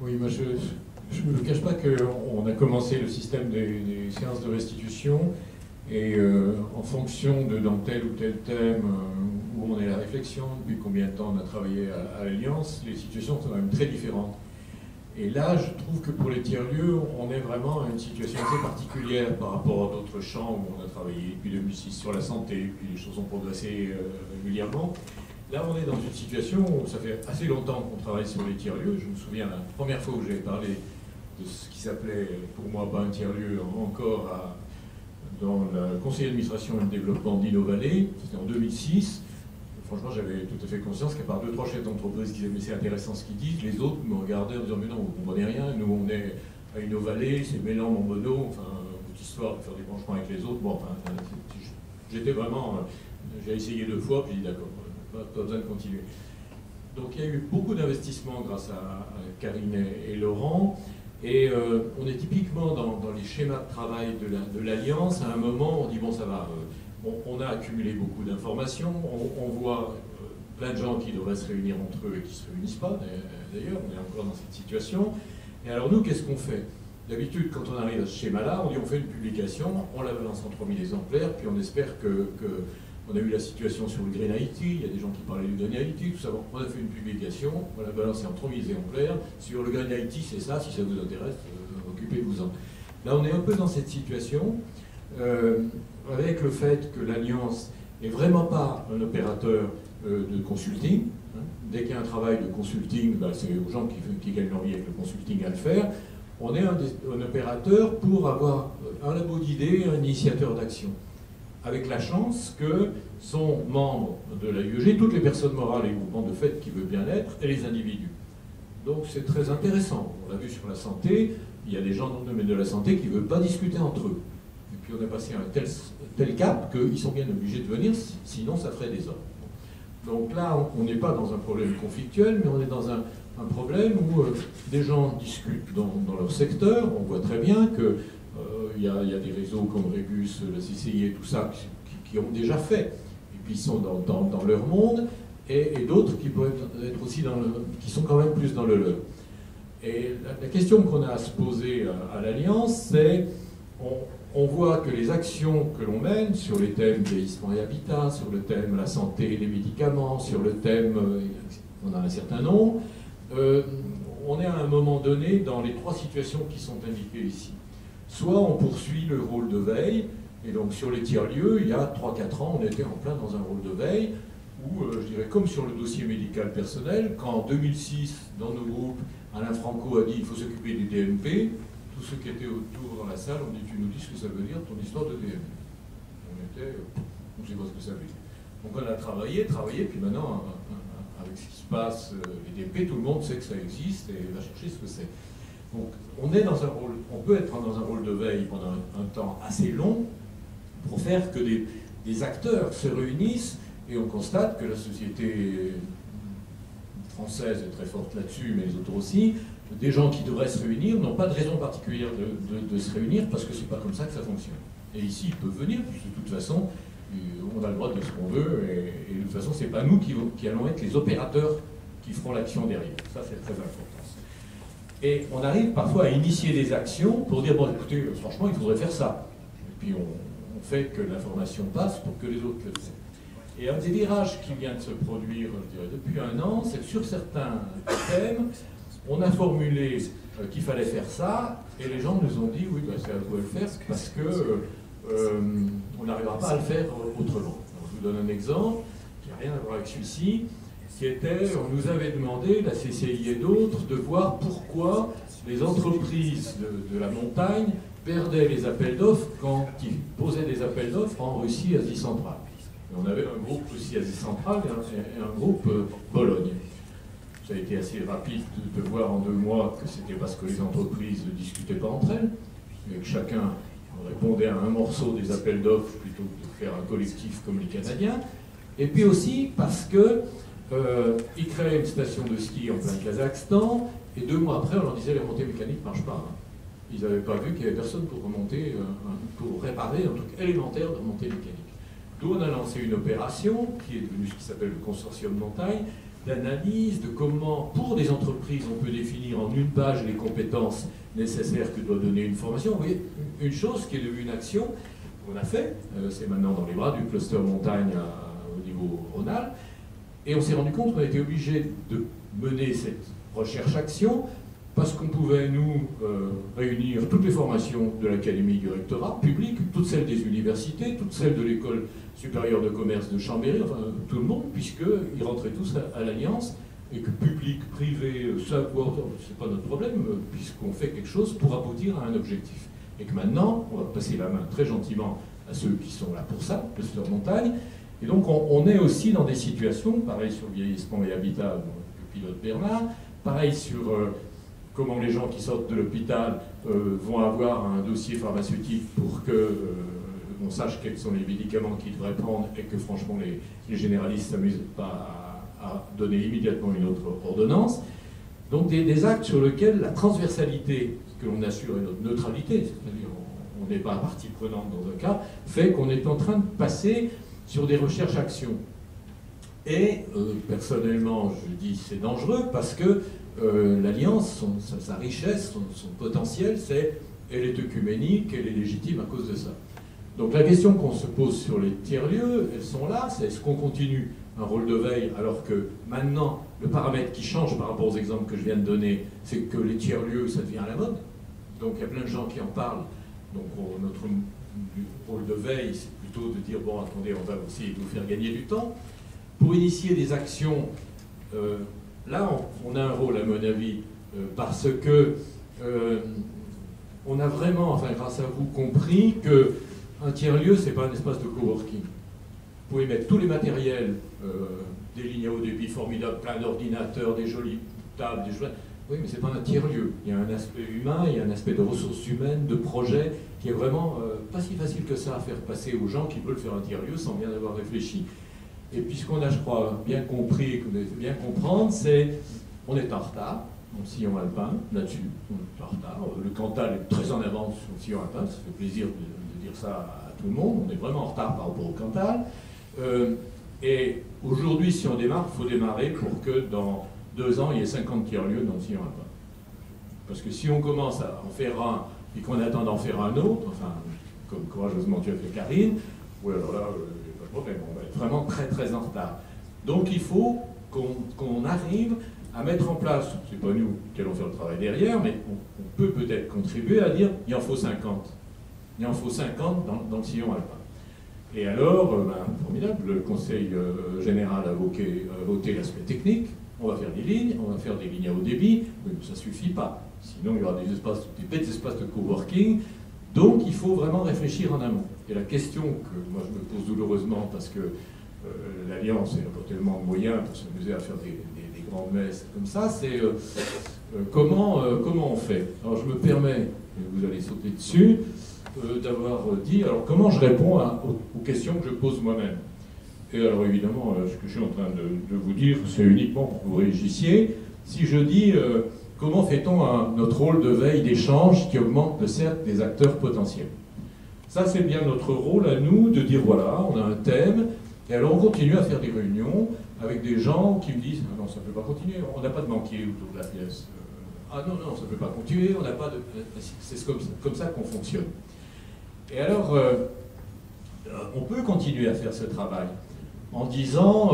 Oui, moi je ne me cache pas qu'on a commencé le système des séances de restitution et en fonction de dans tel ou tel thème où on est à la réflexion, depuis combien de temps on a travaillé à l'Alliance, les situations sont quand même très différentes. Et là, je trouve que pour les tiers-lieux, on est vraiment à une situation assez particulière par rapport à d'autres champs où on a travaillé depuis 2006 sur la santé, puis les choses ont progressé régulièrement. Là, on est dans une situation où ça fait assez longtemps qu'on travaille sur les tiers-lieux. Je me souviens la première fois où j'avais parlé de ce qui s'appelait, pour moi, pas un tiers-lieu, encore dans le conseil d'administration et de développement d'Innovalet, c'était en 2006. Franchement, j'avais tout à fait conscience qu'à part 2-3 chefs d'entreprise qui disaient mais c'est intéressant ce qu'ils disent, les autres me regardaient en disant mais non, vous ne comprenez rien, nous on est à Innovalet, c'est Mélan, Montbonneau, enfin, toute histoire de faire des branchements avec les autres. Bon, enfin, j'étais vraiment, j'ai essayé 2 fois, puis j'ai dit d'accord, pas besoin de continuer. Donc il y a eu beaucoup d'investissements grâce à Karine et Laurent, et on est typiquement dans les schémas de travail de l'Alliance. À un moment, on dit bon ça va, on a accumulé beaucoup d'informations, on voit plein de gens qui devraient se réunir entre eux et qui ne se réunissent pas, d'ailleurs, on est encore dans cette situation. Et alors nous, qu'est-ce qu'on fait? D'habitude, quand on arrive à ce schéma-là, on dit on fait une publication, on la balance en 3000 exemplaires, puis on espère on a eu la situation sur le Green IT, il y a des gens qui parlaient du Green IT, tout ça. Bon, on a fait une publication, on l'a balancée en 3000 exemplaires. Sur le Green IT, c'est ça, si ça vous intéresse, occupez-vous-en. Là, on est un peu dans cette situation, avec le fait que l'Alliance n'est vraiment pas un opérateur de consulting. Dès qu'il y a un travail de consulting, ben, c'est aux gens qui gagnent leur vie avec le consulting à le faire. On est un opérateur pour avoir un labo d'idées, un initiateur d'action, avec la chance que sont membres de l'AIEG toutes les personnes morales et groupements de fait qui veulent bien être, et les individus. Donc c'est très intéressant. On l'a vu sur la santé, il y a des gens dans le domaine de la santé qui ne veulent pas discuter entre eux. Et puis on a passé un tel cap qu'ils sont bien obligés de venir, sinon ça ferait des hommes. Donc là, on n'est pas dans un problème conflictuel, mais on est dans un problème où des gens discutent dans leur secteur. On voit très bien que il y a des réseaux comme Régus, la CCI et tout ça qui ont déjà fait, et puis ils sont dans leur monde, et d'autres qui peuvent être aussi qui sont quand même plus dans le leur. Et la question qu'on a à se poser à l'Alliance, c'est on voit que les actions que l'on mène sur les thèmes vieillissement et habitat, sur le thème la santé et les médicaments, sur le thème, on a un certain nombre, on est à un moment donné dans les 3 situations qui sont indiquées ici. Soit on poursuit le rôle de veille, et donc sur les tiers-lieux, il y a 3-4 ans, on était en plein dans un rôle de veille, où, je dirais, comme sur le dossier médical personnel, quand en 2006, dans nos groupes, Alain Franco a dit il faut s'occuper du DMP, tous ceux qui étaient autour dans la salle ont dit tu nous dis ce que ça veut dire, ton histoire de DMP. On ne sait pas ce que ça veut dire. Donc on a travaillé, puis maintenant, avec ce qui se passe, les DMP, tout le monde sait que ça existe et va chercher ce que c'est. Donc, on peut être dans un rôle de veille pendant un temps assez long pour faire que des acteurs se réunissent, et on constate que la société française est très forte là-dessus, mais les autres aussi. Des gens qui devraient se réunir n'ont pas de raison particulière de se réunir parce que c'est pas comme ça que ça fonctionne. Et ici, ils peuvent venir, puisque de toute façon, on a le droit de dire ce qu'on veut, et de toute façon, c'est pas nous qui allons être les opérateurs qui feront l'action derrière. Ça, c'est très important. Et on arrive parfois à initier des actions pour dire, bon écoutez, franchement, il faudrait faire ça. Et puis on fait que l'information passe pour que les autres le fassent. Et un des virages qui vient de se produire, je dirais, depuis 1 an, c'est que sur certains thèmes, on a formulé qu'il fallait faire ça, et les gens nous ont dit, oui, bah, c'est à vous de le faire, parce que on n'arrivera pas à le faire autrement. Alors, je vous donne un exemple, qui n'a rien à voir avec celui-ci, qui était, on nous avait demandé, la CCI et d'autres, de voir pourquoi les entreprises de la montagne perdaient les appels d'offres quand ils posaient des appels d'offres en Russie, Asie centrale. Et on avait un groupe Russie, Asie centrale et un groupe Pologne. Ça a été assez rapide de voir en 2 mois que c'était parce que les entreprises ne discutaient pas entre elles, et que chacun répondait à un morceau des appels d'offres plutôt que de faire un collectif comme les Canadiens. Et puis aussi parce que ils créaient une station de ski en plein Kazakhstan, et 2 mois après, on leur disait les remontées mécaniques ne marchent pas. Ils n'avaient pas vu qu'il n'y avait personne pour remonter, pour réparer un truc élémentaire de remontée mécanique. D'où on a lancé une opération qui est devenue ce qui s'appelle le consortium montagne, d'analyse de comment, pour des entreprises, on peut définir en une page les compétences nécessaires que doit donner une formation. Vous voyez, une chose qui est devenue une action qu'on a fait, c'est maintenant dans les bras du cluster montagne au niveau Rhône-Alpes, et on s'est rendu compte qu'on était obligé de mener cette recherche-action parce qu'on pouvait, nous, réunir toutes les formations de l'Académie du rectorat public, toutes celles des universités, toutes celles de l'École supérieure de commerce de Chambéry, enfin tout le monde, puisqu'ils rentraient tous à l'Alliance, et que public, privé, savoir, c'est pas notre problème, puisqu'on fait quelque chose pour aboutir à un objectif. Et que maintenant, on va passer la main très gentiment à ceux qui sont là pour ça, le cluster montagne, et donc on est aussi dans des situations, pareil sur vieillissement et habitat, le pilote Bernard, pareil sur comment les gens qui sortent de l'hôpital vont avoir un dossier pharmaceutique pour que on sache quels sont les médicaments qu'ils devraient prendre et que franchement les généralistes ne s'amusent pas à donner immédiatement une autre ordonnance. Donc des actes sur lesquels la transversalité que l'on assure et notre neutralité, c'est-à-dire on n'est pas partie prenante dans un cas, fait qu'on est en train de passer sur des recherches-actions. Et personnellement, je dis c'est dangereux parce que l'Alliance, sa richesse, son potentiel, elle est œcuménique, elle est légitime à cause de ça. Donc la question qu'on se pose sur les tiers-lieux, elles sont là, c'est est-ce qu'on continue un rôle de veille alors que maintenant, le paramètre qui change par rapport aux exemples que je viens de donner, c'est que les tiers-lieux, ça devient à la mode. Donc il y a plein de gens qui en parlent. Donc notre rôle de veille, c'est plutôt de dire, bon attendez, on va aussi vous faire gagner du temps. Pour initier des actions, là on a un rôle à mon avis, parce que on a vraiment, enfin grâce à vous, compris que un tiers-lieu, c'est pas un espace de coworking. Vous pouvez mettre tous les matériels, des lignes à haut débit formidables, plein d'ordinateurs, des jolies tables, des jolies... Oui, mais c'est pas un tiers-lieu. Il y a un aspect humain, il y a un aspect de ressources humaines, de projet, qui est vraiment pas si facile que ça à faire passer aux gens qui veulent faire un tiers-lieu sans bien avoir réfléchi. Et puis ce qu'on a, je crois, bien compris et qu'on devait bien comprendre, c'est on est en retard, mon sillon alpin, là-dessus, on est en retard. Le Cantal est très en avance sur le sillon alpin, ça fait plaisir de dire ça à tout le monde, on est vraiment en retard par rapport au Cantal. Et aujourd'hui, si on démarre, il faut démarrer pour que dans 2 ans, il y ait 50 tiers-lieux dans le sillon alpin. Parce que si on commence à en faire un et qu'on attend d'en faire un autre, enfin, comme courageusement tu as fait Karine, oui, alors là, pas de problème, on va être vraiment très très en retard. Donc il faut qu'on arrive à mettre en place, c'est pas nous qui allons faire le travail derrière, mais on peut peut-être contribuer à dire il en faut 50. Il en faut 50 dans le sillon alpin. Et alors, formidable, le Conseil général a voté l'aspect technique. On va faire des lignes, on va faire des lignes à haut débit, mais ça ne suffit pas. Sinon, il y aura des bêtes espaces de coworking. Donc, il faut vraiment réfléchir en amont. Et la question que moi je me pose douloureusement, parce que l'Alliance n'a pas tellement de moyens pour s'amuser à faire des grandes messes comme ça, c'est comment on fait. Alors, je me permets, et vous allez sauter dessus, d'avoir dit, alors comment je réponds aux questions que je pose moi-même. Et alors évidemment, ce que je suis en train de vous dire, c'est uniquement pour que vous réagissiez. Si je dis, comment fait-on notre rôle de veille d'échange qui augmente certes des acteurs potentiels? Ça, c'est bien notre rôle à nous de dire, voilà, on a un thème, et alors on continue à faire des réunions avec des gens qui me disent, ah non, ça ne peut pas continuer, on n'a pas de banquier autour de la pièce. Ah non, non, ça ne peut pas continuer, on n'a pas de... C'est comme ça qu'on fonctionne. Et alors, on peut continuer à faire ce travail en disant,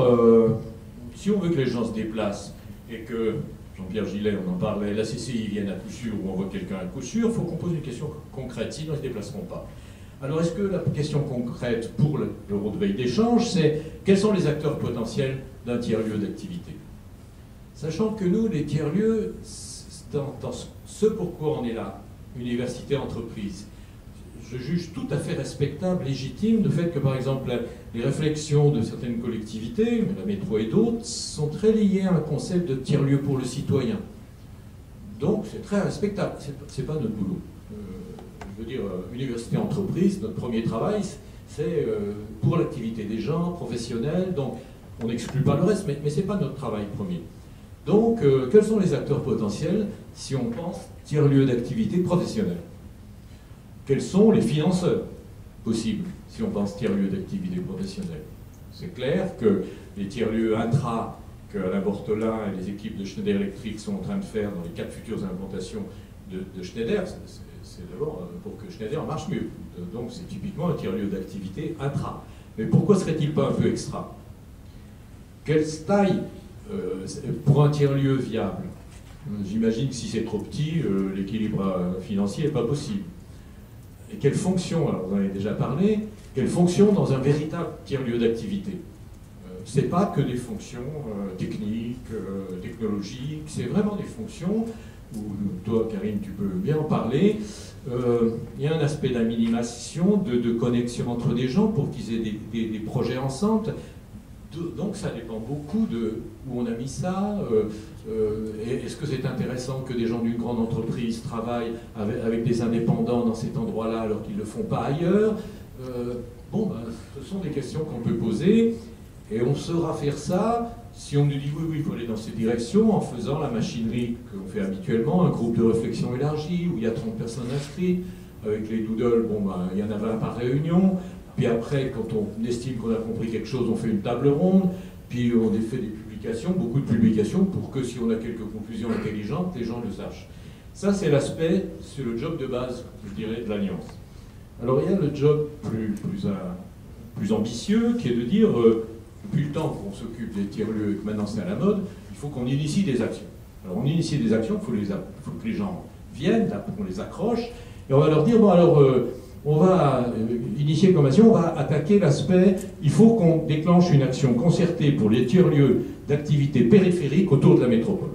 si on veut que les gens se déplacent et que, Jean-Pierre Gillet, on en parlait, la CCI vienne à coup sûr ou envoie quelqu'un à coup sûr, il faut qu'on pose une question concrète, sinon ils ne se déplaceront pas. Alors est-ce que la question concrète pour le rôle de veille d'échange, c'est quels sont les acteurs potentiels d'un tiers-lieu d'activité? Sachant que nous, les tiers-lieux, dans ce pourquoi on est là, université, entreprise, je juge tout à fait respectable, légitime, le fait que, par exemple, les réflexions de certaines collectivités, la métro et d'autres, sont très liées à un concept de tiers-lieu pour le citoyen. Donc, c'est très respectable. C'est pas notre boulot. Je veux dire, université, entreprise, notre premier travail, c'est pour l'activité des gens, professionnels, donc on n'exclut pas le reste, mais c'est pas notre travail premier. Donc, quels sont les acteurs potentiels si on pense tiers-lieu d'activité professionnelle? Quels sont les financeurs possibles si on pense tiers-lieu d'activité professionnelle? C'est clair que les tiers-lieux intra qu'Alain Bortola et les équipes de Schneider Electric sont en train de faire dans les 4 futures implantations de Schneider, c'est d'abord pour que Schneider marche mieux. Donc c'est typiquement un tiers-lieu d'activité intra. Mais pourquoi serait-il pas un peu extra? Quelle taille pour un tiers-lieu viable? J'imagine que si c'est trop petit, l'équilibre financier n'est pas possible. Et quelle fonction, alors vous en avez déjà parlé, quelle fonction dans un véritable tiers-lieu d'activité? Ce n'est pas que des fonctions techniques, technologiques, c'est vraiment des fonctions où toi, Karine, tu peux bien en parler. Il y a un aspect d'animation, de connexion entre des gens pour qu'ils aient des projets ensemble. Donc ça dépend beaucoup de où on a mis ça. Est-ce que c'est intéressant que des gens d'une grande entreprise travaillent avec des indépendants dans cet endroit-là alors qu'ils ne le font pas ailleurs? Ce sont des questions qu'on peut poser et on saura faire ça si on nous dit oui, il faut aller dans cette direction en faisant la machinerie qu'on fait habituellement, un groupe de réflexion élargi où il y a 30 personnes inscrites. Avec les doodles, il y en a 20 par réunion. Puis après, quand on estime qu'on a compris quelque chose, on fait une table ronde, puis on fait des publications, beaucoup de publications, pour que si on a quelques conclusions intelligentes, les gens le sachent. Ça, c'est l'aspect, c'est le job de base, je dirais, de l'Alliance. Alors il y a le job plus ambitieux, qui est de dire, depuis le temps qu'on s'occupe des tiers-lieux et que maintenant c'est à la mode, il faut qu'on initie des actions. Alors on initie des actions, il faut que les gens viennent, qu'on les accroche, et on va leur dire, on va initier comme action, on va attaquer l'aspect, il faut qu'on déclenche une action concertée pour les tiers-lieux d'activité périphérique autour de la métropole.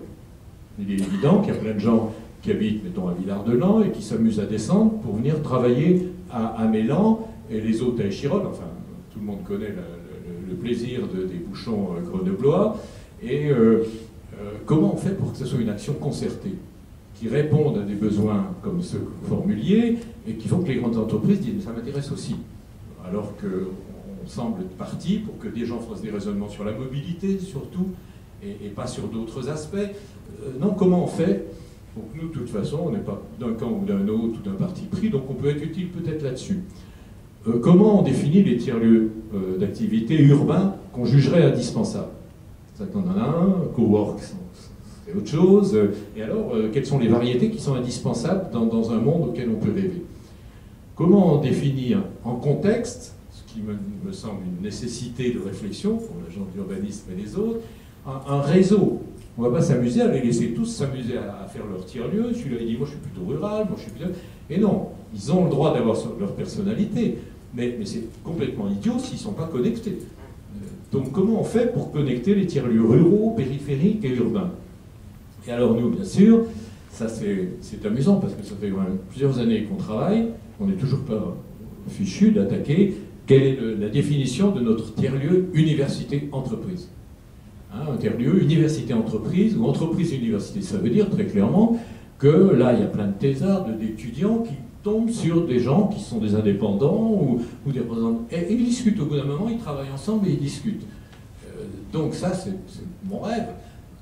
Il est évident qu'il y a plein de gens qui habitent, mettons, à Villard-de-Lans et qui s'amusent à descendre pour venir travailler à Mélan et les autres à Échirolles. Enfin, tout le monde connaît le plaisir des bouchons grenoblois. Et comment on fait pour que ce soit une action concertée qui répondent à des besoins comme ceux que vous formuliez et qui font que les grandes entreprises disent « mais ça m'intéresse aussi ». Alors qu'on semble être parti pour que des gens fassent des raisonnements sur la mobilité surtout et pas sur d'autres aspects. Non, comment on fait? Donc nous, de toute façon, on n'est pas d'un camp ou d'un autre ou d'un parti pris, donc on peut être utile peut-être là-dessus. Comment on définit les tiers-lieux d'activité urbains qu'on jugerait indispensables? Ça, on en a un, cowork, c'est autre chose. Et alors, quelles sont les variétés qui sont indispensables dans un monde auquel on peut rêver? Comment définir en contexte, ce qui me semble une nécessité de réflexion pour l'agent d'urbanisme et les autres, un réseau? On ne va pas s'amuser à les laisser tous s'amuser à faire leur tiers-lieu. Celui-là, il dit, moi je suis plutôt rural, moi je suis plutôt... Et non, ils ont le droit d'avoir leur personnalité, mais c'est complètement idiot s'ils ne sont pas connectés. Donc comment on fait pour connecter les tiers-lieux ruraux, périphériques et urbains? Et alors nous, bien sûr, ça c'est amusant parce que ça fait quand même plusieurs années qu'on travaille, on n'est toujours pas fichu d'attaquer quelle est la définition de notre tiers-lieu université-entreprise. Un tiers-lieu université-entreprise ou entreprise-université. Ça veut dire très clairement que là, il y a plein de thésards, d'étudiants qui tombent sur des gens qui sont des indépendants ou des représentants. Et ils discutent au bout d'un moment, ils travaillent ensemble et ils discutent. Donc ça, c'est mon rêve.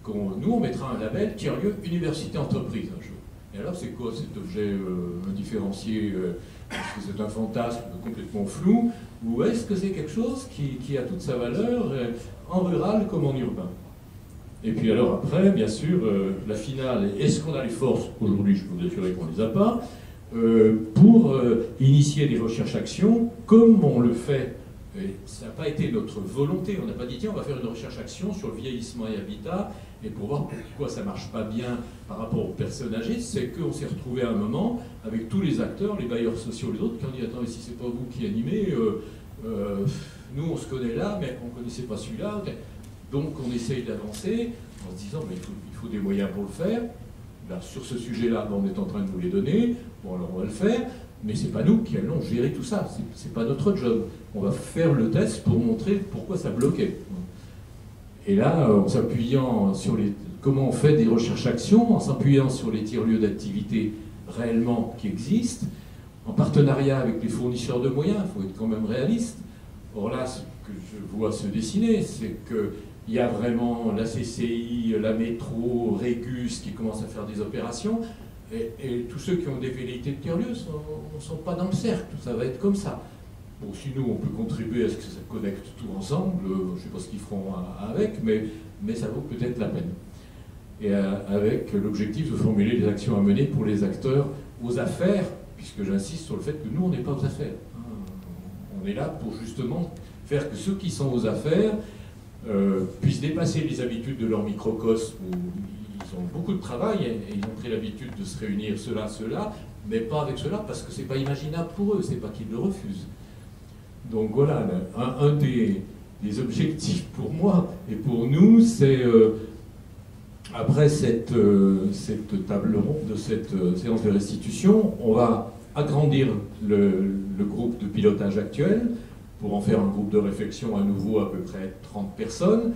Nous, on mettra un label tiers-lieu université-entreprise un jour. Et alors, c'est quoi cet objet indifférencié? Est-ce que c'est un fantasme complètement flou? Ou est-ce que c'est quelque chose qui a toute sa valeur en rural comme en urbain? Et puis alors après, bien sûr, la finale, est-ce qu'on a les forces, aujourd'hui je peux vous assurer qu'on ne les a pas, pour initier des recherches-actions comme on le fait? Et ça n'a pas été notre volonté, on n'a pas dit tiens on va faire une recherche-action sur le vieillissement et habitat et pour voir pourquoi ça ne marche pas bien par rapport aux personnes âgées, c'est qu'on s'est retrouvé à un moment avec tous les acteurs, les bailleurs sociaux, les autres, qui ont dit attends mais si c'est pas vous qui animez, nous on se connaît là mais on ne connaissait pas celui-là, donc on essaye d'avancer en se disant mais il faut des moyens pour le faire. Là, sur ce sujet-là on est en train de vous les donner, bon alors on va le faire. Mais ce n'est pas nous qui allons gérer tout ça, ce n'est pas notre job. On va faire le test pour montrer pourquoi ça bloquait. Et là, en s'appuyant sur comment on fait des recherches-actions, en s'appuyant sur les tiers-lieux d'activité réellement qui existent, en partenariat avec les fournisseurs de moyens, il faut être quand même réaliste. Or là, ce que je vois se dessiner, c'est qu'il y a vraiment la CCI, la métro, Régus qui commencent à faire des opérations. Et tous ceux qui ont des velléités de tiers-lieux ne sont pas dans le cercle, ça va être comme ça. Bon, si nous, on peut contribuer à ce que ça connecte tout ensemble, je ne sais pas ce qu'ils feront avec, mais mais ça vaut peut-être la peine. Et avec l'objectif de formuler les actions à mener pour les acteurs aux affaires, puisque j'insiste sur le fait que nous, on n'est pas aux affaires. On est là pour justement faire que ceux qui sont aux affaires puissent dépasser les habitudes de leur microcosme, où ils ont beaucoup de travail et ils ont pris l'habitude de se réunir cela, mais pas avec cela, parce que c'est pas imaginable pour eux, c'est pas qu'ils le refusent. Donc voilà, un des objectifs pour moi et pour nous, c'est après cette table ronde, de cette séance de restitution, on va agrandir le groupe de pilotage actuel pour en faire un groupe de réflexion à nouveau à peu près 30 personnes,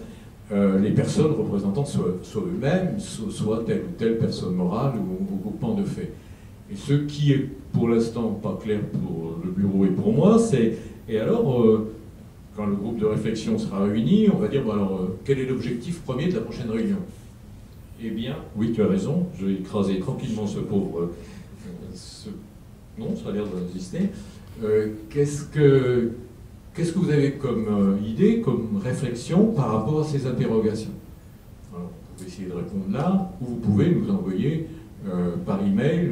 les personnes représentant soit eux-mêmes, soit telle ou telle personne morale ou groupement de faits. Et ce qui est pour l'instant pas clair pour le bureau et pour moi, c'est, et alors, quand le groupe de réflexion sera réuni, on va dire, bon alors, quel est l'objectif premier de la prochaine réunion? Eh bien, oui, tu as raison, je vais écraser tranquillement ce pauvre... Non, ça a l'air de résister. Qu'est-ce que vous avez comme idée, comme réflexion par rapport à ces interrogations? Alors, vous pouvez essayer de répondre là, ou vous pouvez nous envoyer par email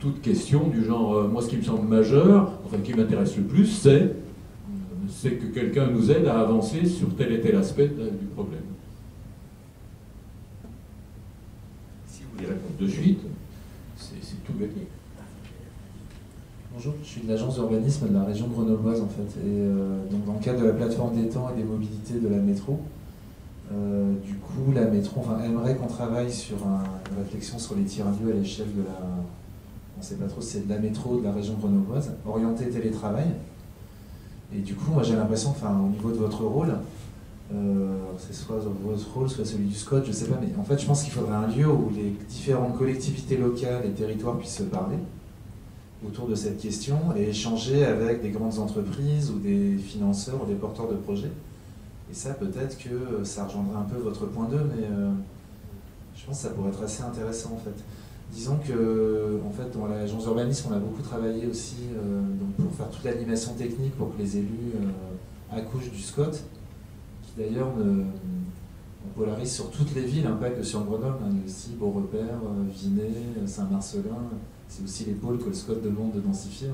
toute question du genre, moi ce qui me semble majeur, enfin qui m'intéresse le plus, c'est que quelqu'un nous aide à avancer sur tel et tel aspect du problème. Si vous voulez répondre de suite, c'est tout gagné. Bonjour, je suis de l'agence d'urbanisme de la région grenobloise en fait, et donc dans le cadre de la plateforme des temps et des mobilités de la métro, du coup la métro aimerait qu'on travaille sur une réflexion sur les tiers-lieux à l'échelle de la, on ne sait pas trop si c'est de la métro ou de la région grenobloise, orientée télétravail. Et du coup moi j'ai l'impression, au niveau de votre rôle, c'est soit votre rôle, soit celui du SCOT, je ne sais pas, mais en fait je pense qu'il faudrait un lieu où les différentes collectivités locales et territoires puissent se parler autour de cette question et échanger avec des grandes entreprises ou des financeurs ou des porteurs de projets. Et ça, peut-être que ça rejoindrait un peu votre point 2, mais je pense que ça pourrait être assez intéressant en fait. Disons que, en fait, dans l'agence d'urbanisme, on a beaucoup travaillé aussi donc pour faire toute l'animation technique pour que les élus accouchent du SCOT, qui d'ailleurs on polarise sur toutes les villes, pas que sur Grenoble, il y a aussi Beaurepaire, Vinay, Saint-Marcelin. C'est aussi les pôles que le SCOT demande de densifier,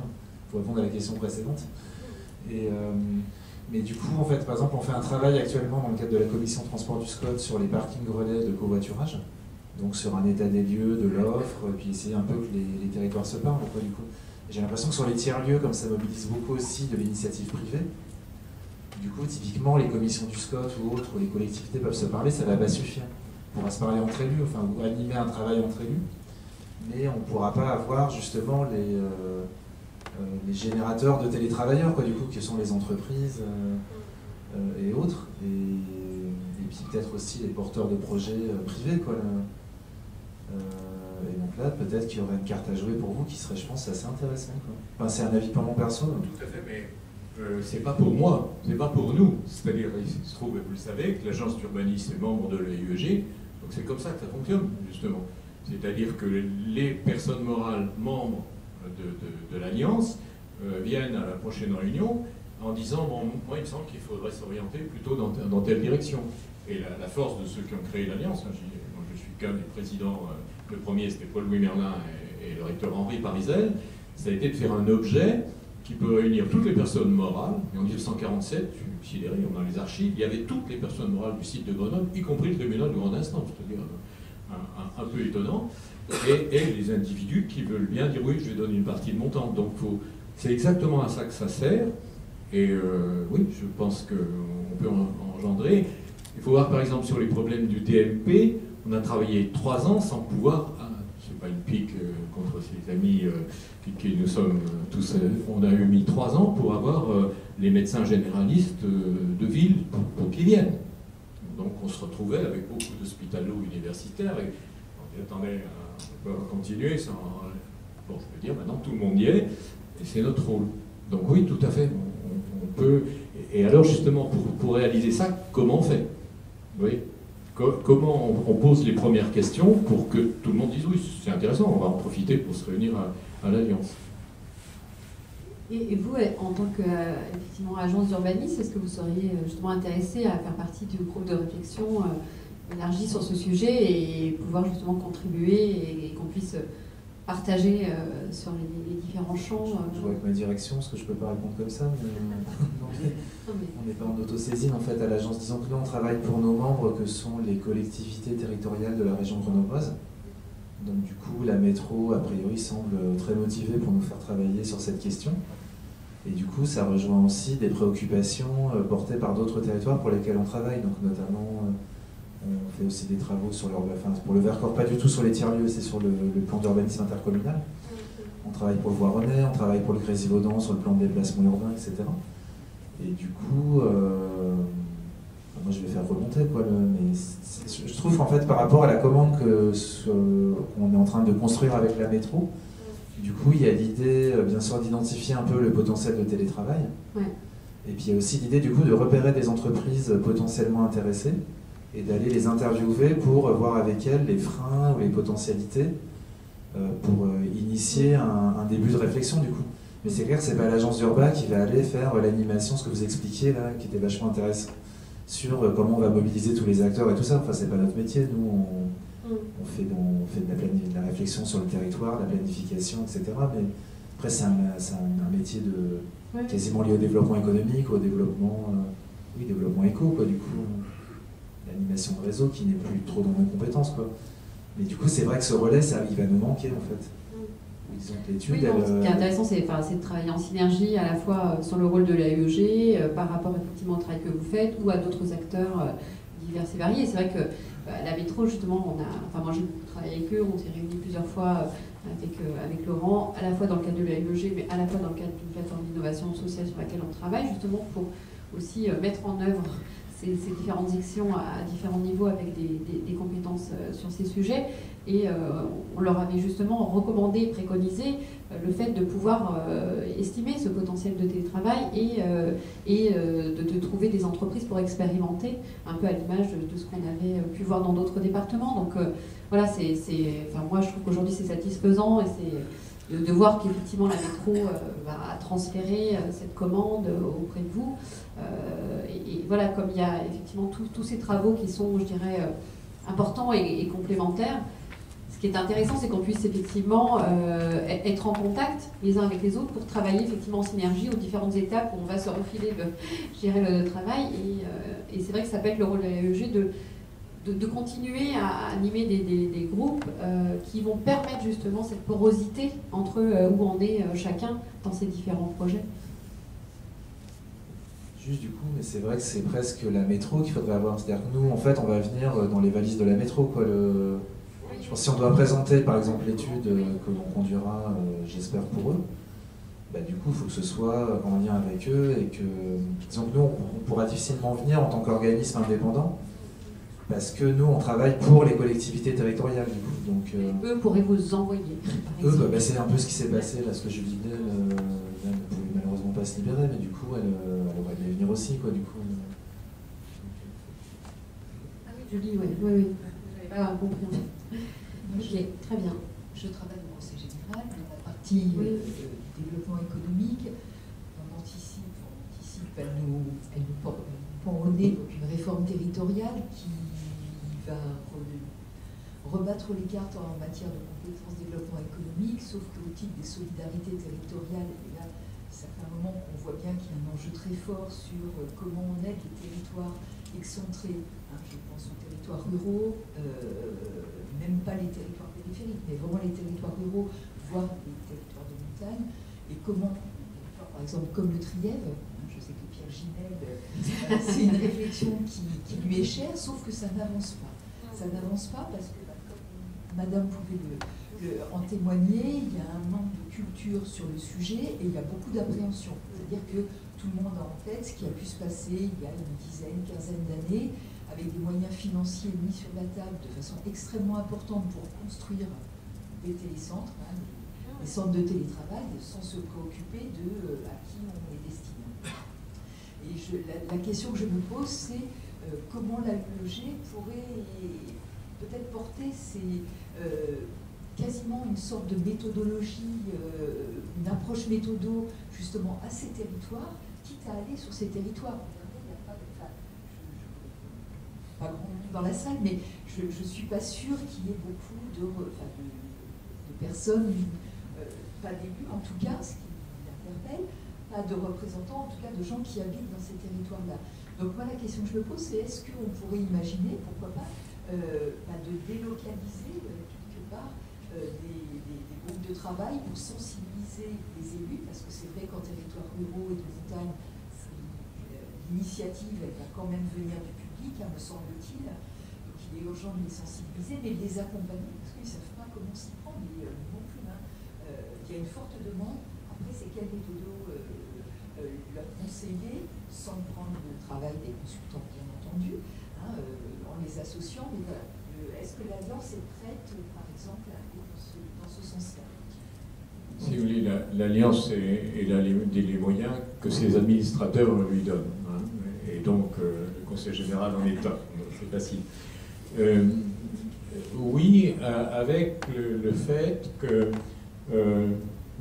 pour répondre à la question précédente. Mais du coup, en fait, par exemple, on fait un travail actuellement dans le cadre de la commission de transport du SCOT sur les parkings relais de covoiturage, donc sur un état des lieux, de l'offre, puis essayer un peu que les territoires se parlent. Du coup, j'ai l'impression que sur les tiers-lieux, comme ça mobilise beaucoup aussi de l'initiative privée, du coup, typiquement, les commissions du SCOT ou autres, où les collectivités peuvent se parler, ça ne va pas suffire. On pourra se parler entre élus, ou animer un travail entre élus. Mais on ne pourra pas avoir justement les générateurs de télétravailleurs, du coup, qui sont les entreprises et autres, et puis peut-être aussi les porteurs de projets privés, et donc là, peut-être qu'il y aurait une carte à jouer pour vous qui serait, je pense, assez intéressant. C'est un avis pas mon perso. Tout à fait, mais c'est pas pour moi, c'est pas pour nous. C'est-à-dire, il se trouve, vous le savez, que l'agence d'urbanisme est membre de l'AUEG, donc c'est comme ça que ça fonctionne, justement. C'est-à-dire que les personnes morales membres de l'Alliance viennent à la prochaine réunion en disant « bon, moi il me semble qu'il faudrait s'orienter plutôt dans telle direction ». Et la force de ceux qui ont créé l'Alliance, moi je suis qu'un des présidents, le premier c'était Paul-Louis Merlin et le recteur Henri Parizel, ça a été de faire un objet qui peut réunir toutes les personnes morales. Et en 1947, je suis sidéré, on a les archives, il y avait toutes les personnes morales du site de Grenoble, y compris le tribunal de grande instance, c'est-à-dire un peu étonnant, et les individus qui veulent bien dire oui, je vais donner une partie de mon temps. Donc c'est exactement à ça que ça sert, et oui, je pense qu'on peut engendrer. Il faut voir par exemple sur les problèmes du DMP, on a travaillé 3 ans sans pouvoir, c'est pas une pique contre ses amis qui nous sommes tous, on a mis 3 ans pour avoir les médecins généralistes de ville pour qu'ils viennent. Donc on se retrouvait avec beaucoup d'hospitalo-universitaires et on dit attendez, on peut continuer sans... Bon, je peux dire maintenant tout le monde y est et c'est notre rôle. Donc oui, tout à fait, on peut... Et alors justement, pour réaliser ça, comment on fait? Oui. Comment on pose les premières questions pour que tout le monde dise oui, c'est intéressant, on va en profiter pour se réunir à l'Alliance. Et vous, en tant qu'effectivement agence d'urbanisme, est-ce que vous seriez justement intéressé à faire partie du groupe de réflexion énergie sur ce sujet et pouvoir justement contribuer et qu'on puisse partager sur les différents champs. Je vois avec ma direction, parce que je ne peux pas répondre comme ça, mais on n'est pas en autosaisine en fait à l'agence. Disons que nous on travaille pour nos membres que sont les collectivités territoriales de la région grenobloise. Donc du coup la métro a priori semble très motivée pour nous faire travailler sur cette question. Et du coup ça rejoint aussi des préoccupations portées par d'autres territoires pour lesquels on travaille. Donc notamment on fait aussi des travaux sur pour le Vercors, pas du tout sur les tiers-lieux, c'est sur le plan d'urbanisme intercommunal. On travaille pour le Voironnais, on travaille pour le Grésivaudan sur le plan de déplacement urbain, etc. Et du coup, moi je vais faire remonter, quoi, mais je trouve qu'en fait, par rapport à la commande qu'on est en train de construire avec la métro, du coup, il y a l'idée, bien sûr, d'identifier un peu le potentiel de télétravail. Ouais. Et puis il y a aussi l'idée, du coup, de repérer des entreprises potentiellement intéressées et d'aller les interviewer pour voir avec elles les freins ou les potentialités pour initier un début de réflexion, du coup. Mais c'est clair que c'est pas l'agence Urba qui va aller faire l'animation, ce que vous expliquiez là, qui était vachement intéressant, sur comment on va mobiliser tous les acteurs et tout ça. Enfin, c'est pas notre métier. Nous, on fait de la réflexion sur le territoire, la planification, etc. Mais après, c'est un métier quasiment lié au développement économique, au développement éco, quoi, du coup. L'animation de réseau qui n'est plus trop dans nos compétences, quoi. Mais du coup, c'est vrai que ce relais, il va nous manquer, en fait. Disons que l'étude, ce qui est intéressant, c'est de travailler en synergie à la fois sur le rôle de l'AEG par rapport effectivement au travail que vous faites ou à d'autres acteurs divers et variés. C'est vrai que la métro, justement, moi j'ai travaillé avec eux, on s'est réunis plusieurs fois avec Laurent, à la fois dans le cadre de l'AEG, mais à la fois dans le cadre d'une plateforme d'innovation sociale sur laquelle on travaille, justement pour aussi mettre en œuvre ces différentes actions à différents niveaux avec des compétences sur ces sujets. Et on leur avait justement recommandé, préconisé le fait de pouvoir estimer ce potentiel de télétravail et de trouver des entreprises pour expérimenter, un peu à l'image de ce qu'on avait pu voir dans d'autres départements. Donc voilà, moi je trouve qu'aujourd'hui c'est satisfaisant et c'est de voir qu'effectivement la métro va transférer cette commande auprès de vous. Et voilà, comme il y a effectivement tous ces travaux qui sont, je dirais, importants et complémentaires, ce qui est intéressant, c'est qu'on puisse effectivement être en contact les uns avec les autres pour travailler effectivement en synergie aux différentes étapes où on va se refiler le travail. Et c'est vrai que ça peut être le rôle de l'AEG de continuer à animer des groupes qui vont permettre justement cette porosité entre où on est chacun dans ces différents projets. Juste du coup, mais c'est vrai que c'est presque la métro qu'il faudrait avoir. C'est-à-dire que nous, en fait, on va venir dans les valises de la métro, quoi. Je pense que si on doit présenter, par exemple, l'étude que l'on conduira, j'espère pour eux, du coup, il faut que ce soit en lien avec eux et que, disons que nous, on pourra difficilement venir en tant qu'organisme indépendant parce que nous, on travaille pour les collectivités territoriales, du coup. Donc, eux pourraient vous envoyer. C'est un peu ce qui s'est passé, là, ce que Julie Nel ne pouvait malheureusement pas se libérer, mais du coup, elle aurait aimé venir aussi, quoi, du coup. Ah oui, Julie, oui. Je n'avais pas compris, en fait. Ok, très bien. Je travaille au Conseil général, dans la partie développement économique. On anticipe, elle nous pend au nez une réforme territoriale qui va rebattre les cartes en matière de compétences développement économique, sauf qu'au titre des solidarités territoriales, et là, ça fait un moment qu'on voit bien qu'il y a un enjeu très fort sur comment on aide les territoires excentrés. Je pense aux territoires ruraux, même pas les territoires périphériques, mais vraiment les territoires ruraux, voire les territoires de montagne, et comment, par exemple, comme le Trièves, je sais que Pierre Ginel, c'est une réflexion qui lui est chère, sauf que ça n'avance pas. Ça n'avance pas parce que, comme Madame pouvait en témoigner, il y a un manque de culture sur le sujet et il y a beaucoup d'appréhension. C'est-à-dire que tout le monde a en tête ce qui a pu se passer il y a une dizaine, quinzaine d'années, avec des moyens financiers mis sur la table de façon extrêmement importante pour construire des télécentres, des centres de télétravail, sans se préoccuper de à qui on est destiné. Et la question que je me pose, c'est comment l'AEG pourrait peut-être porter quasiment une sorte de méthodologie, une approche méthodo justement à ces territoires, quitte à aller sur ces territoires. Regardez, il n'y a pas grand monde dans la salle, mais je ne suis pas sûre qu'il y ait beaucoup de personnes, pas d'élus en tout cas, ce qui m'interpelle, pas de représentants, en tout cas de gens qui habitent dans ces territoires-là. Donc moi, la question que je me pose, c'est est-ce qu'on pourrait imaginer, pourquoi pas, de délocaliser quelque part des groupes de travail pour sensibiliser les élus, parce que c'est vrai qu'en territoire ruraux et de montagne, l'initiative, elle va quand même venir du public, me semble-t-il. Donc il est urgent de les sensibiliser, mais de les accompagner, parce qu'ils ne savent pas comment s'y prendre, mais non plus. Il y a une forte demande. Après, c'est quelle méthode leur conseiller, sans prendre le travail des consultants, bien entendu, en les associant. Mais voilà, est-ce que l'Alliance est prête, par exemple, à aller dans ce sens-là? Si vous voulez, l'Alliance est les moyens que ses administrateurs lui donnent. Et donc, le Conseil général en est un. C'est facile. Oui, avec le fait que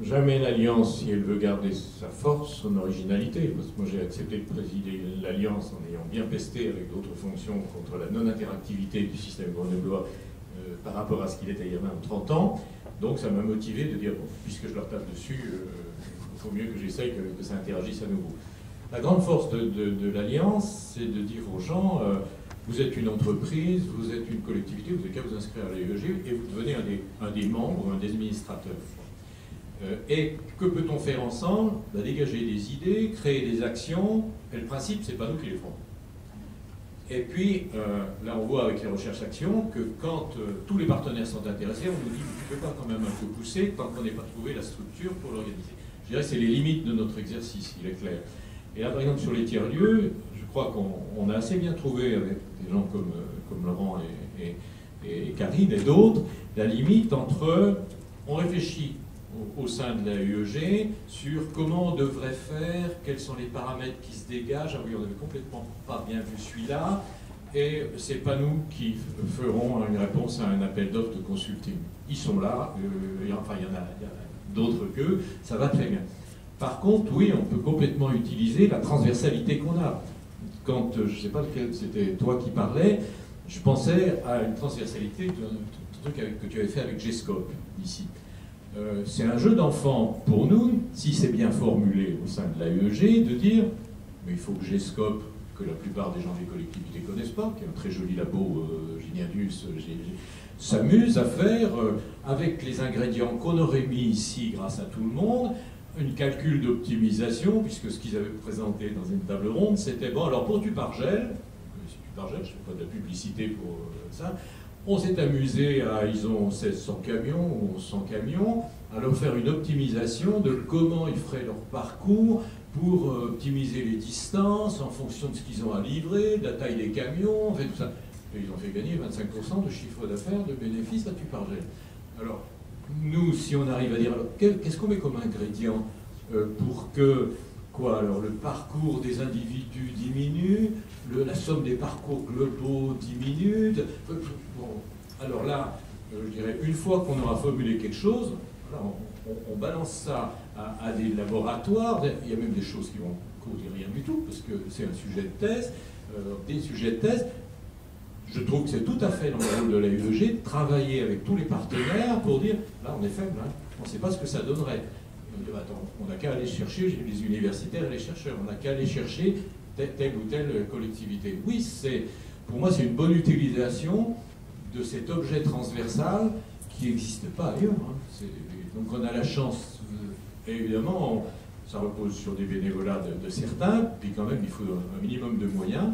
jamais l'Alliance, si elle veut garder sa force, son originalité, parce que moi j'ai accepté de présider l'Alliance en ayant bien pesté avec d'autres fonctions contre la non-interactivité du système grenoblois par rapport à ce qu'il était il y a 20 ou 30 ans. Donc ça m'a motivé de dire, bon, puisque je leur tape dessus, il faut mieux que j'essaye que ça interagisse à nouveau. La grande force de l'Alliance, c'est de dire aux gens, vous êtes une entreprise, vous êtes une collectivité, vous n'avez qu'à vous inscrire à l'AEG et vous devenez un des membres, un des administrateurs. Et que peut-on faire ensemble? Dégager des idées, créer des actions, et le principe, c'est pas nous qui les ferons. Et puis, là on voit avec les recherches-actions que quand tous les partenaires sont intéressés, on nous dit, tu peux pas quand même un peu pousser tant qu'on n'ait pas trouvé la structure pour l'organiser. Je dirais que c'est les limites de notre exercice, il est clair. Et là, par exemple, sur les tiers-lieux, je crois qu'on a assez bien trouvé avec des gens comme Laurent et Karine et d'autres, la limite entre, on réfléchit au sein de la UEG sur comment on devrait faire, quels sont les paramètres qui se dégagent. Ah oui, on n'avait complètement pas bien vu celui-là, et c'est pas nous qui ferons une réponse à un appel d'offres de consulting. Ils sont là, enfin il y en a d'autres qu'eux, ça va très bien. Par contre, oui, on peut complètement utiliser la transversalité qu'on a. Quand, je ne sais pas lequel c'était toi qui parlais, je pensais à une transversalité d'un truc que tu avais fait avec G-Scope, ici. C'est un jeu d'enfant pour nous, si c'est bien formulé au sein de l'AEG, de dire mais il faut que G-Scope, que la plupart des gens des collectivités ne connaissent pas, qui est un très joli labo, Geniadus, s'amuse à faire, avec les ingrédients qu'on aurait mis ici grâce à tout le monde, une calcul d'optimisation, puisque ce qu'ils avaient présenté dans une table ronde, c'était bon, alors pour Tupargel, si Tupargel, je ne fais pas de la publicité pour ça, on s'est amusé à, ils ont 1600 camions ou 1100 camions, à leur faire une optimisation de comment ils feraient leur parcours pour optimiser les distances en fonction de ce qu'ils ont à livrer, de la taille des camions, fait tout ça. Et ils ont fait gagner 25% de chiffre d'affaires, de bénéfices à Tupargel. Alors, nous, si on arrive à dire, alors qu'est-ce qu'on met comme ingrédient pour que, quoi, alors le parcours des individus diminue, la somme des parcours globaux diminue, bon, alors là, je dirais, une fois qu'on aura formulé quelque chose, voilà, on balance ça à des laboratoires, il y a même des choses qui vont coûter rien du tout, parce que c'est un sujet de thèse, des sujets de thèse. Je trouve que c'est tout à fait dans le rôle de la UEG de travailler avec tous les partenaires pour dire, là on est faible, hein, on ne sait pas ce que ça donnerait. On dit, attends, on n'a qu'à aller chercher, les universitaires et les chercheurs, on n'a qu'à aller chercher telle ou telle collectivité. Oui, pour moi c'est une bonne utilisation de cet objet transversal qui n'existe pas ailleurs. Hein. Donc on a la chance, évidemment, ça repose sur des bénévolats de certains, puis quand même il faut un minimum de moyens.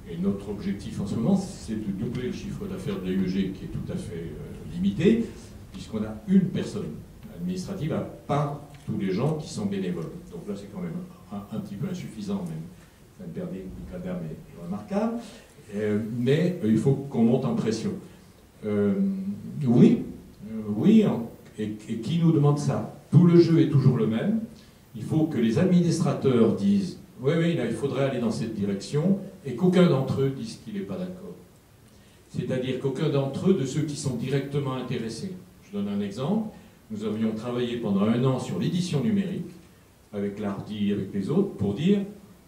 Et notre objectif en ce moment, c'est de doubler le chiffre d'affaires de l'AEG, qui est tout à fait limité, puisqu'on a une personne administrative à part tous les gens qui sont bénévoles. Donc là, c'est quand même un petit peu insuffisant, même. Ça me perdait une cadame est remarquable. Mais il faut qu'on monte en pression. Oui, et qui nous demande ça? Tout le jeu est toujours le même. Il faut que les administrateurs disent « Oui, là, il faudrait aller dans cette direction », et qu'aucun d'entre eux dise qu'il n'est pas d'accord. C'est-à-dire qu'aucun d'entre eux, de ceux qui sont directement intéressés. Je donne un exemple. Nous avions travaillé pendant 1 an sur l'édition numérique, avec l'Hardy, avec les autres, pour dire,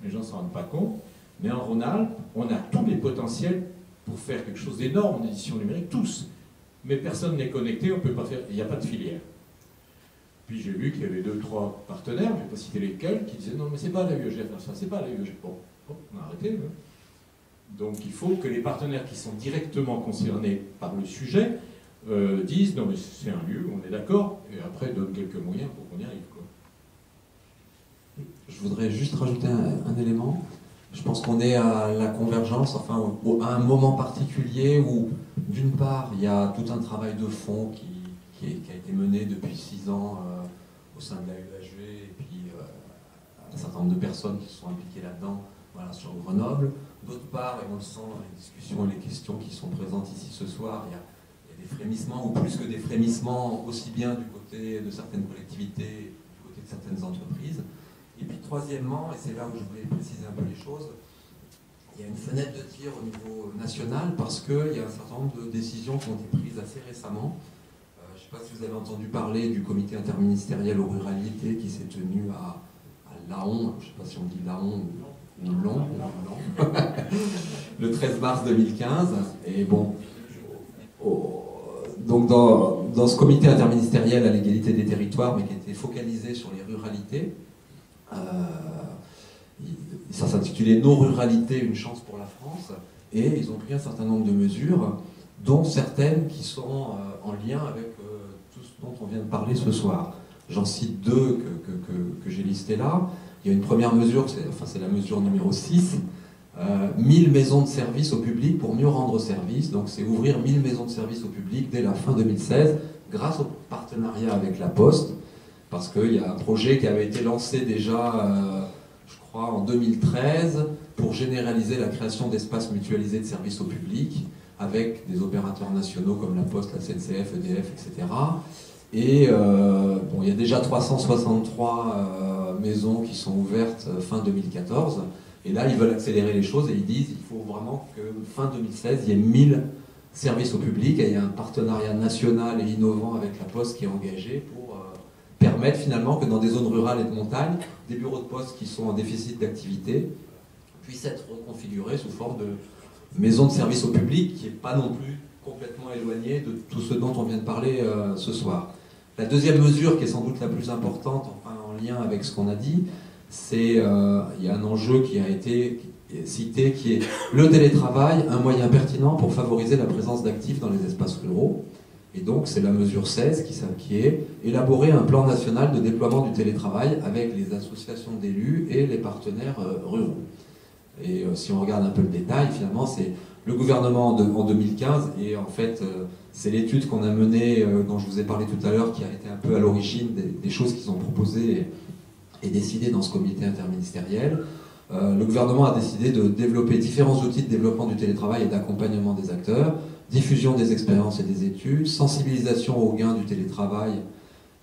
les gens ne s'en rendent pas compte, mais en Rhône-Alpes, on a tous les potentiels pour faire quelque chose d'énorme en édition numérique, tous. Mais personne n'est connecté, on ne peut pas faire, il n'y a pas de filière. Puis j'ai vu qu'il y avait 2-3 partenaires, je ne vais pas citer lesquels, qui disaient non mais c'est pas la UEG à faire ça, c'est pas la UEG. Bon, on a arrêté. Hein. Donc il faut que les partenaires qui sont directement concernés par le sujet disent non mais c'est un lieu, on est d'accord, et après donnent quelques moyens pour qu'on y arrive. Quoi. Je voudrais juste rajouter un élément. Je pense qu'on est à la convergence, enfin à un moment particulier où d'une part il y a tout un travail de fond qui a été mené depuis 6 ans au sein de la UEG et puis un certain nombre de personnes qui se sont impliquées là-dedans, voilà, sur Grenoble. D'autre part, et on le sent dans les discussions et les questions qui sont présentes ici ce soir, il y a des frémissements, ou plus que des frémissements, aussi bien du côté de certaines collectivités, du côté de certaines entreprises. Et puis troisièmement, et c'est là où je voulais préciser un peu les choses, il y a une fenêtre de tir au niveau national parce qu'il y a un certain nombre de décisions qui ont été prises assez récemment. Je ne sais pas si vous avez entendu parler du comité interministériel aux ruralités qui s'est tenu à Laon, je ne sais pas si on dit Laon ou Long, le 13 mars 2015. Et bon, donc dans ce comité interministériel à l'égalité des territoires, mais qui était focalisé sur les ruralités, ça s'intitulait « Nos ruralités, une chance pour la France », et ils ont pris un certain nombre de mesures, dont certaines qui sont en lien avec tout ce dont on vient de parler ce soir. J'en cite 2 que j'ai listées là. Il y a une première mesure, c'est la mesure numéro 6, 1000 maisons de service au public pour mieux rendre service. Donc c'est ouvrir 1000 maisons de service au public dès la fin 2016, grâce au partenariat avec la Poste, parce qu'il y a un projet qui avait été lancé déjà, je crois, en 2013, pour généraliser la création d'espaces mutualisés de services au public, avec des opérateurs nationaux comme la Poste, la SNCF, EDF, etc. Et bon, il y a déjà 363 maisons qui sont ouvertes fin 2014. Et là, ils veulent accélérer les choses et ils disent qu'il faut vraiment que fin 2016, il y ait 1000 services au public. Et il y a un partenariat national et innovant avec la Poste qui est engagé pour permettre finalement que dans des zones rurales et de montagne, des bureaux de poste qui sont en déficit d'activité puissent être reconfigurés sous forme de maisons de service au public, qui n'est pas non plus complètement éloigné de tout ce dont on vient de parler ce soir. La deuxième mesure, qui est sans doute la plus importante, enfin en lien avec ce qu'on a dit, c'est il y a un enjeu qui a été cité, qui est le télétravail, un moyen pertinent pour favoriser la présence d'actifs dans les espaces ruraux. Et donc c'est la mesure 16 qui est élaborer un plan national de déploiement du télétravail avec les associations d'élus et les partenaires ruraux. Et si on regarde un peu le détail, finalement c'est le gouvernement en 2015, et en fait c'est l'étude qu'on a menée, dont je vous ai parlé tout à l'heure, qui a été un peu à l'origine des choses qu'ils ont proposées et décidées dans ce comité interministériel. Le gouvernement a décidé de développer différents outils de développement du télétravail et d'accompagnement des acteurs, diffusion des expériences et des études, sensibilisation aux gains du télétravail,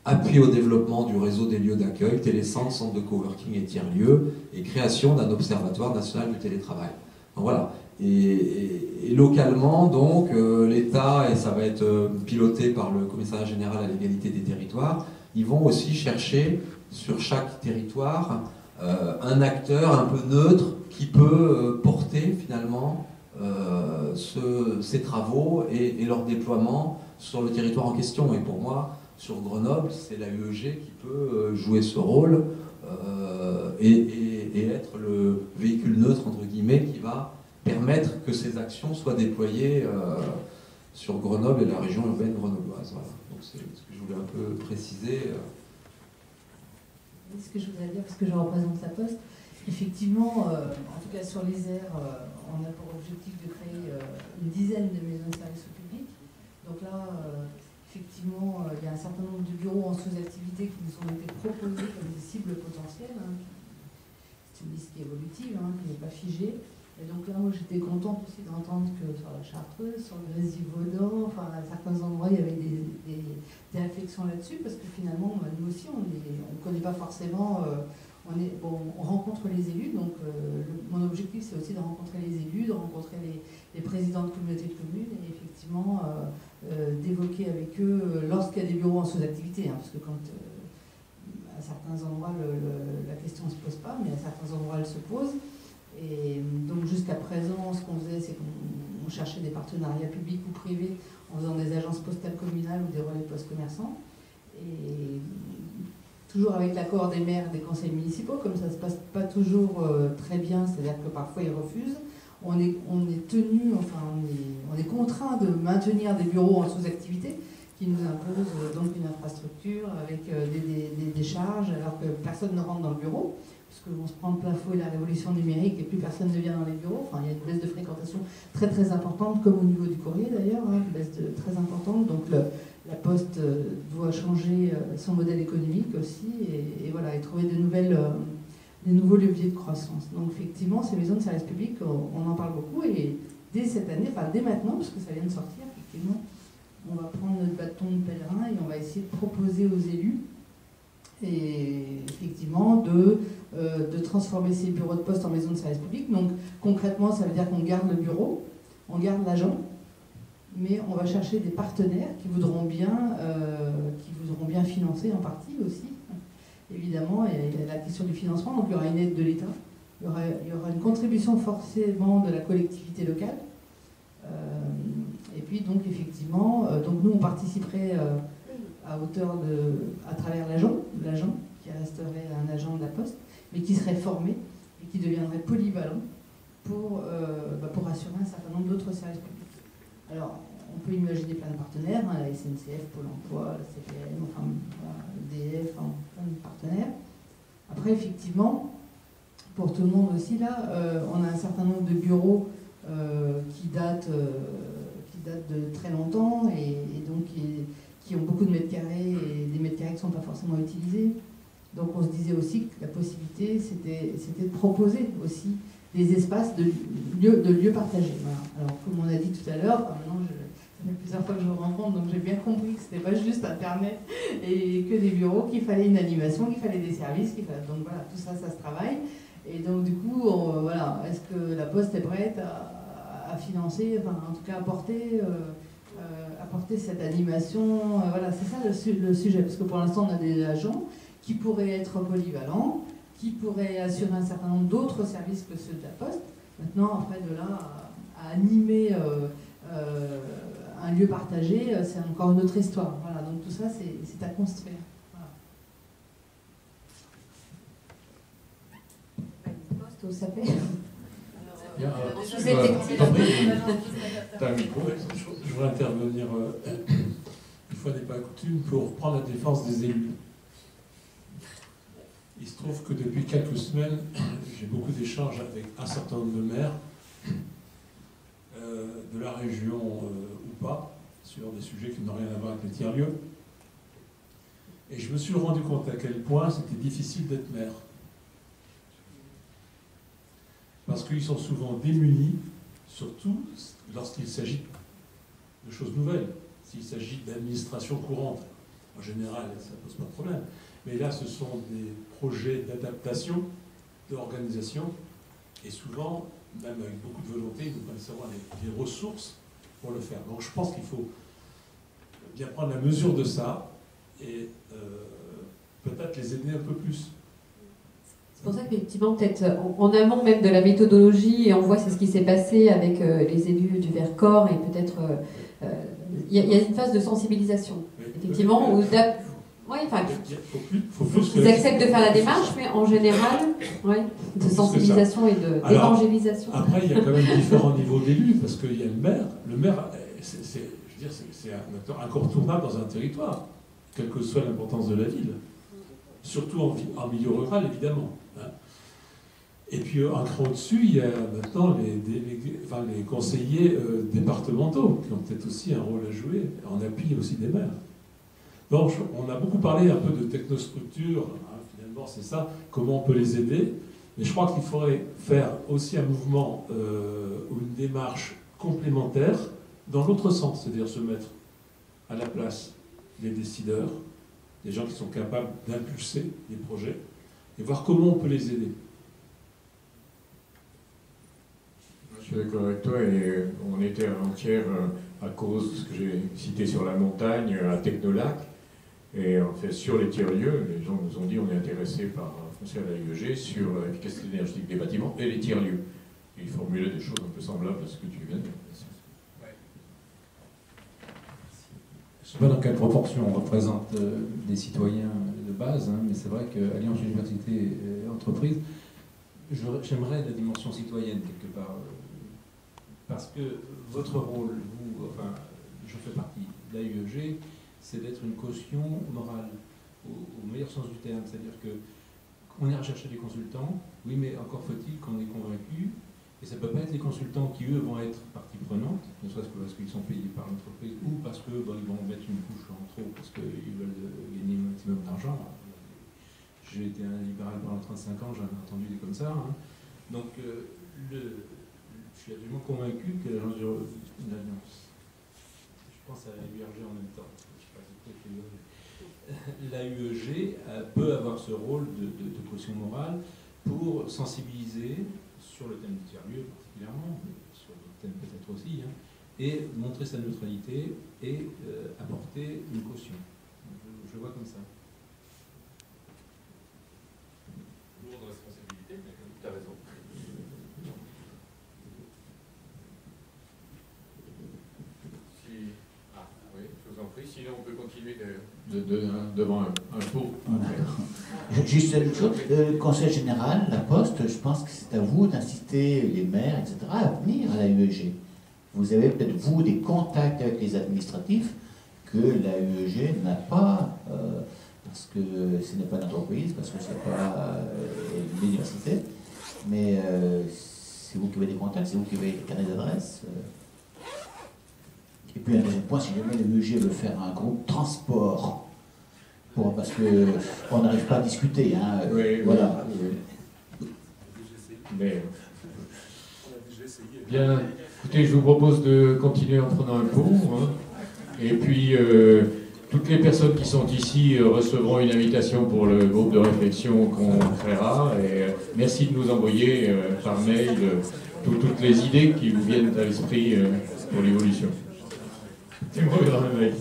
appui au développement du réseau des lieux d'accueil, télécentres, centres de coworking et tiers-lieux, et création d'un observatoire national du télétravail. Donc voilà. Et localement, donc, l'État, et ça va être piloté par le Commissariat général à l'égalité des territoires, ils vont aussi chercher sur chaque territoire un acteur un peu neutre qui peut porter finalement ces travaux et leur déploiement sur le territoire en question. Et pour moi, sur Grenoble, c'est la UEG qui peut jouer ce rôle et être le véhicule neutre, entre guillemets, qui va permettre que ces actions soient déployées sur Grenoble et la région urbaine grenobloise. Voilà. Donc c'est ce que je voulais un peu préciser. Ce que je voudrais dire, parce que je représente la Poste, effectivement, en tout cas sur les aires, on a pour objectif de créer une dizaine de maisons de services au public. Donc là, effectivement, il y a un certain nombre de bureaux en sous-activité qui nous ont été proposés comme des cibles potentielles. C'est une liste qui est évolutive, qui n'est pas figée. Et donc là, moi, j'étais contente aussi d'entendre que sur la Chartreuse, sur le Grésivaudan, enfin, à certains endroits, il y avait des réflexions là-dessus, parce que finalement, nous aussi, on ne connaît pas forcément... on rencontre les élus, donc mon objectif, c'est aussi de rencontrer les élus, de rencontrer les présidents de communautés de communes, et effectivement, d'évoquer avec eux, lorsqu'il y a des bureaux en sous-activité, parce que quand... à certains endroits, la question ne se pose pas, mais à certains endroits, elle se pose. Et donc jusqu'à présent, ce qu'on faisait, c'est qu'on on cherchait des partenariats publics ou privés en faisant des agences postales communales ou des relais postes commerçants. Et toujours avec l'accord des maires et des conseils municipaux, comme ça ne se passe pas toujours très bien, c'est-à-dire que parfois ils refusent, on est tenu, enfin on est contraint de maintenir des bureaux en sous-activité qui nous imposent donc une infrastructure avec des charges alors que personne ne rentre dans le bureau, puisqu'on se prend le plein fouet la révolution numérique et plus personne ne vient dans les bureaux. Enfin, il y a une baisse de fréquentation très très importante, comme au niveau du courrier d'ailleurs, hein, une baisse très importante. Donc la Poste doit changer son modèle économique aussi et voilà, et trouver des nouveaux leviers de croissance. Donc effectivement, ces maisons de service public, on en parle beaucoup et dès cette année, enfin dès maintenant, parce que ça vient de sortir, effectivement, on va prendre notre bâton de pèlerin et on va essayer de proposer aux élus et effectivement de transformer ces bureaux de poste en maisons de service public. Donc concrètement, ça veut dire qu'on garde le bureau, on garde l'agent, mais on va chercher des partenaires qui voudront bien financer en partie aussi. Évidemment, il y a la question du financement, donc il y aura une aide de l'État, il y aura une contribution forcément de la collectivité locale. Et puis donc effectivement, donc nous on participerait à hauteur à travers l'agent qui resterait un agent de la Poste, mais qui serait formé et qui deviendrait polyvalent pour assurer un certain nombre d'autres services publics. Alors, on peut imaginer plein de partenaires, hein, la SNCF, Pôle emploi, la CPM, enfin, EDF, enfin, plein de partenaires. Après, effectivement, pour tout le monde aussi, là, on a un certain nombre de bureaux qui datent de très longtemps et donc qui ont beaucoup de mètres carrés et des mètres carrés qui ne sont pas forcément utilisés. Donc on se disait aussi que la possibilité, c'était de proposer aussi des espaces de lieux partagés. Voilà. Alors comme on a dit tout à l'heure, maintenant ça fait plusieurs fois que je vous rencontre, donc j'ai bien compris que ce n'était pas juste Internet et que des bureaux, qu'il fallait une animation, qu'il fallait des services, donc voilà, tout ça, ça se travaille. Et donc du coup, voilà, est-ce que la Poste est prête à financer, enfin en tout cas apporter cette animation, voilà, c'est ça le sujet, parce que pour l'instant on a des agents qui pourraient être polyvalents, qui pourraient assurer un certain nombre d'autres services que ceux de la Poste. Maintenant, après de là à animer un lieu partagé, c'est encore une autre histoire. Voilà, donc tout ça c'est à construire. Voilà. Poste au sapin. Je voudrais intervenir, une fois n'est pas coutume, pour prendre la défense des élus. Il se trouve que depuis quelques semaines, j'ai beaucoup d'échanges avec un certain nombre de maires, de la région ou pas, sur des sujets qui n'ont rien à voir avec les tiers-lieux. Et je me suis rendu compte à quel point c'était difficile d'être maire. Parce qu'ils sont souvent démunis, surtout lorsqu'il s'agit de choses nouvelles. S'il s'agit d'administration courante, en général, ça ne pose pas de problème. Mais là, ce sont des projets d'adaptation, d'organisation, et souvent, même avec beaucoup de volonté, ils doivent savoir les ressources pour le faire. Donc je pense qu'il faut bien prendre la mesure de ça, et peut-être les aider un peu plus. C'est pour ça qu'effectivement, peut-être en amont même de la méthodologie, et on voit c'est ce qui s'est passé avec les élus du Vercors, et peut-être il y a une phase de sensibilisation, oui, effectivement, où ils acceptent de faire la démarche, mais en général, de sensibilisation et d'évangélisation. Après, il y a quand même différents niveaux d'élus, parce qu'il y a le maire. Le maire, c'est un acteur incontournable dans un territoire, quelle que soit l'importance de la ville. Surtout en milieu rural, évidemment. Et puis, un cran au-dessus, il y a maintenant les conseillers départementaux, qui ont peut-être aussi un rôle à jouer, en appui aussi des maires. Donc, on a beaucoup parlé un peu de technostructure, finalement, c'est ça, comment on peut les aider. Mais je crois qu'il faudrait faire aussi un mouvement ou une démarche complémentaire dans l'autre sens, c'est-à-dire se mettre à la place des décideurs, des gens qui sont capables d'impulser des projets, et voir comment on peut les aider. Je suis d'accord avec toi, et on était avant-hier à cause de ce que j'ai cité sur la montagne, à Technolac, et en fait sur les tiers-lieux, les gens nous ont dit on est intéressé par foncier à l'AIEG sur l'efficacité énergétique des bâtiments et les tiers-lieux. il formulait des choses un peu semblables à ce que tu viens de dire. Je ne sais pas dans quelle proportion on représente des citoyens de base, hein, mais c'est vrai qu'Alliance Université et Entreprise, j'aimerais la dimension citoyenne quelque part. Parce que votre rôle, vous, enfin, je fais partie de l'AUEG, c'est d'être une caution morale, au meilleur sens du terme. C'est-à-dire qu'on ira chercher des consultants, oui, mais encore faut-il qu'on est convaincu. Et ça ne peut pas être les consultants qui, eux, vont être partie prenante, ne serait-ce que parce qu'ils sont payés par l'entreprise ou parce qu'ils vont mettre une couche en trop parce qu'ils veulent gagner un maximum d'argent. J'ai été un libéral pendant 35 ans, j'en ai entendu des comme ça. Hein. Donc, je suis absolument convaincu que l'Alliance, je pense à l'URG en même temps, je sais pas si l'AUEG peut avoir ce rôle de caution morale pour sensibiliser sur le thème du tiers-lieu particulièrement, mais sur d'autres thèmes peut-être aussi, hein, et montrer sa neutralité et apporter une caution. Je le vois comme ça. Lourde responsabilité, mais tu as raison. Oui, je vous en prie, sinon on peut continuer devant un pot. Juste une chose, le Conseil général, la Poste, je pense que c'est à vous d'inciter les maires, etc., à venir à l'AUEG. Vous avez peut-être, vous, des contacts avec les administratifs que l'AUEG n'a pas, parce que ce n'est pas une entreprise, parce que ce n'est pas l'université, mais c'est vous qui avez des contacts, c'est vous qui avez des carnets d'adresses. Et puis un deuxième point, si jamais l'AUEG veut faire un groupe transport, parce qu'on n'arrive pas à discuter. Hein, oui, voilà. Oui. Mais, bien, écoutez, je vous propose de continuer en prenant un pot. Hein, et puis, toutes les personnes qui sont ici recevront une invitation pour le groupe de réflexion qu'on créera. Et merci de nous envoyer par mail toutes les idées qui vous viennent à l'esprit pour l'évolution. C'est moi, dans le mail.